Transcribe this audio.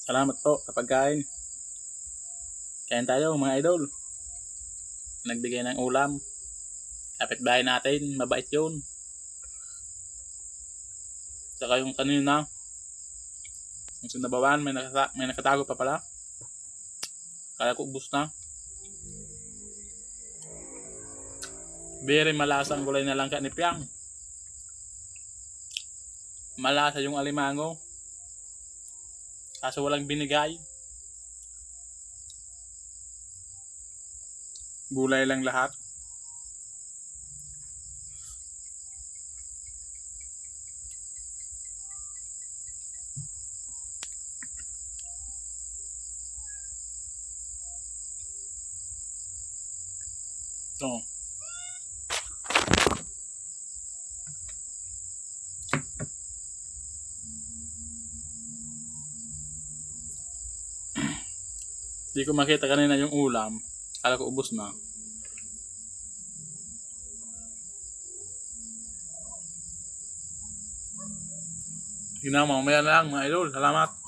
Salamat po sa pagkain. Kain tayo mga idol. Nagbigay ng ulam. Kapitbahay natin, mabait yun. Saka yung kanina, yung sinabawan, may nakatago pa pala. Kala ko ubos na. Very malasang gulay na langka ni Piang. Malasa yung alimango. Kaso walang binigay. Gulay lang lahat. Ito. Di ko makita kanina yung ulam. Kala ko ubos na. Sige na, mamaya na lang mga idol. Salamat.